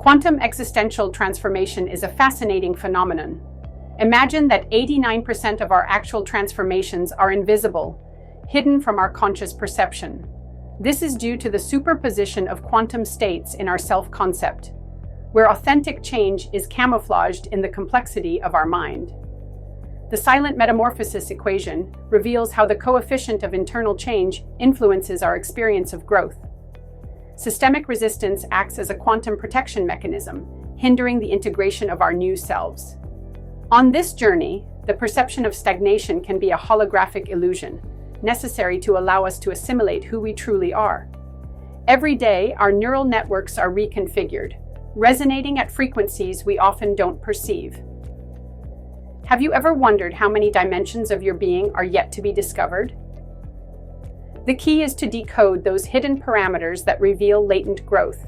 Quantum existential transformation is a fascinating phenomenon. Imagine that 89% of our actual transformations are invisible, hidden from our conscious perception. This is due to the superposition of quantum states in our self-concept, where authentic change is camouflaged in the complexity of our mind. The Silent Metamorphosis Equation reveals how the coefficient of internal change influences our experience of growth. Systemic resistance acts as a quantum protection mechanism, hindering the integration of our new selves. On this journey, the perception of stagnation can be a holographic illusion, necessary to allow us to assimilate who we truly are. Every day, our neural networks are reconfigured, resonating at frequencies we often don't perceive. Have you ever wondered how many dimensions of your being are yet to be discovered? The key is to decode those hidden parameters that reveal latent growth.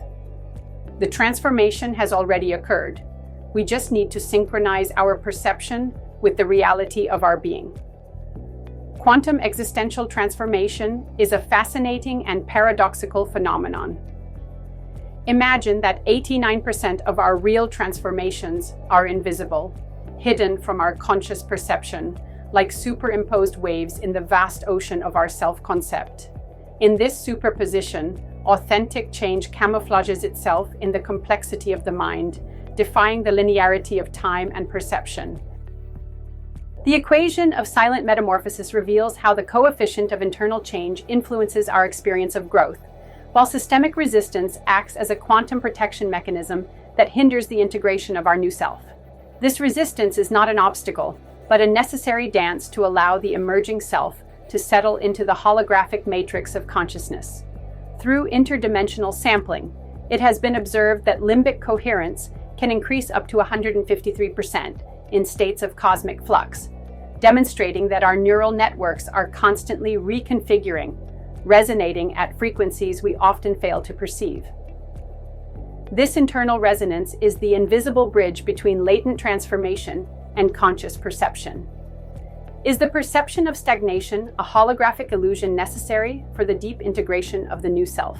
The transformation has already occurred. We just need to synchronize our perception with the reality of our being. Quantum existential transformation is a fascinating and paradoxical phenomenon. Imagine that 89% of our real transformations are invisible, hidden from our conscious perception, like superimposed waves in the vast ocean of our self-concept. In this superposition, authentic change camouflages itself in the complexity of the mind, defying the linearity of time and perception. The equation of silent metamorphosis reveals how the coefficient of internal change influences our experience of growth, while systemic resistance acts as a quantum protection mechanism that hinders the integration of our new self. This resistance is not an obstacle, but a necessary dance to allow the emerging self to settle into the holographic matrix of consciousness. Through interdimensional sampling, it has been observed that limbic coherence can increase up to 153% in states of cosmic flux, demonstrating that our neural networks are constantly reconfiguring, resonating at frequencies we often fail to perceive. This internal resonance is the invisible bridge between latent transformation and conscious perception. Is the perception of stagnation a holographic illusion necessary for the deep integration of the new self?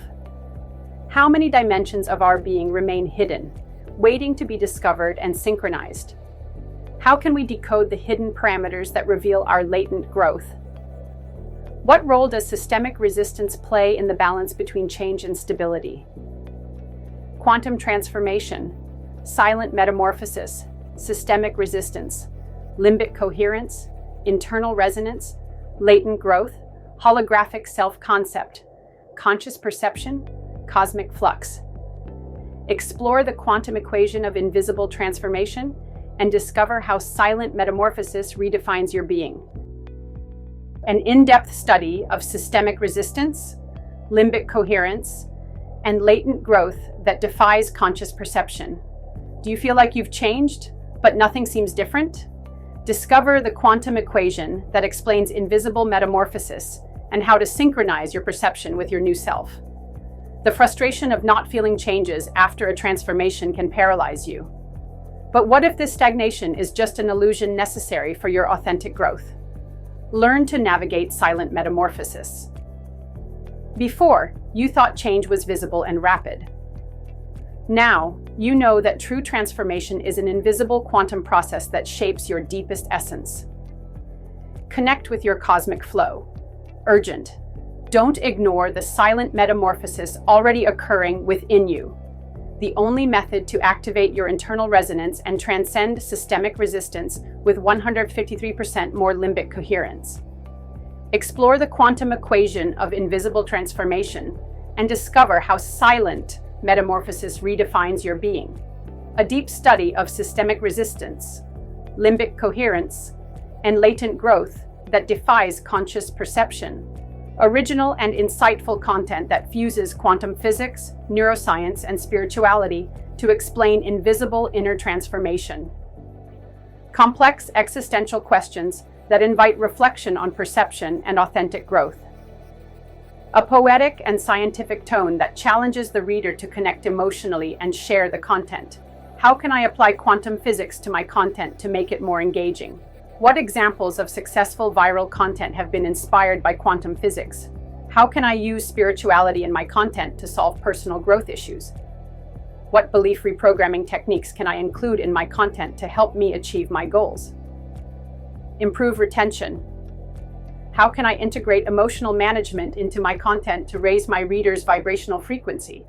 How many dimensions of our being remain hidden, waiting to be discovered and synchronized? How can we decode the hidden parameters that reveal our latent growth? What role does systemic resistance play in the balance between change and stability? Quantum transformation, silent metamorphosis, systemic resistance, limbic coherence, internal resonance, latent growth, holographic self-concept, conscious perception, cosmic flux. Explore the quantum equation of invisible transformation and discover how silent metamorphosis redefines your being. An in-depth study of systemic resistance, limbic coherence, and latent growth that defies conscious perception. Do you feel like you've changed, but nothing seems different? Discover the quantum equation that explains invisible metamorphosis and how to synchronize your perception with your new self. The frustration of not feeling changes after a transformation can paralyze you. But what if this stagnation is just an illusion necessary for your authentic growth? Learn to navigate silent metamorphosis. Before, you thought change was visible and rapid. Now, you know that true transformation is an invisible quantum process that shapes your deepest essence. Connect with your cosmic flow. Urgent. Don't ignore the silent metamorphosis already occurring within you. The only method to activate your internal resonance and transcend systemic resistance with 153% more limbic coherence. Explore the quantum equation of invisible transformation and discover how silent metamorphosis redefines your being. A deep study of systemic resistance, limbic coherence, and latent growth that defies conscious perception. Original and insightful content that fuses quantum physics, neuroscience, and spirituality to explain invisible inner transformation. Complex existential questions that invite reflection on perception and authentic growth. A poetic and scientific tone that challenges the reader to connect emotionally and share the content. How can I apply quantum physics to my content to make it more engaging? What examples of successful viral content have been inspired by quantum physics? How can I use spirituality in my content to solve personal growth issues? What belief reprogramming techniques can I include in my content to help me achieve my goals? Improve retention. How can I integrate emotional management into my content to raise my readers' vibrational frequency?